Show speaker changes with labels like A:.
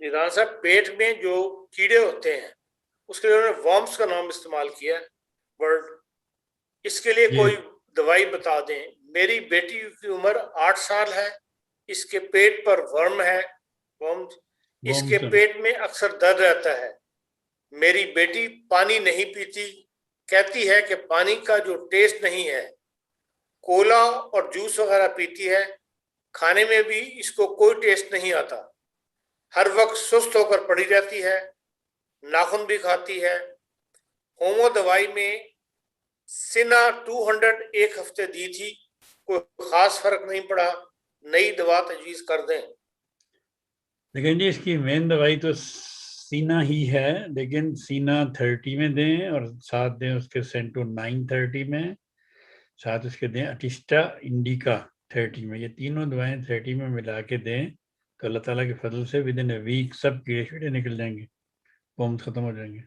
A: निदान साहब, पेट में जो कीड़े होते हैं उसके लिए उन्होंने वर्म्स का नाम इस्तेमाल किया है वर्ड, इसके लिए कोई दवाई बता दें। मेरी बेटी की उम्र 8 साल है, इसके पेट पर वर्म है, वर्म्स, इसके पेट में अक्सर दर्द रहता है। मेरी बेटी पानी नहीं पीती, कहती है कि पानी का जो टेस्ट नहीं है। कोला और जूस वगैरह पीती है, खाने में भी इसको कोई टेस्ट नहीं आता। हर वक्त सुस्त होकर पड़ी रहती है, नाखून भी खाती है। होमो दवाई में सिना 200 एक हफ्ते दी थी, कोई खास फर्क नहीं पड़ा, नई दवा तजवीज कर दें।
B: लेकिन जी इसकी मेन दवाई तो सीना ही है, लेकिन सीना 30 में दें और साथ दें उसके सेंटो 930 में, साथ उसके दें अटिस्टा इंडिका 30 में। ये तीनों दवाएं 30 में मिला के दें तो अल्लाह ताला के फजल से विद इन अ वीक सब कीड़े शीड़े निकल जाएंगे, वर्म्स खत्म हो जाएंगे।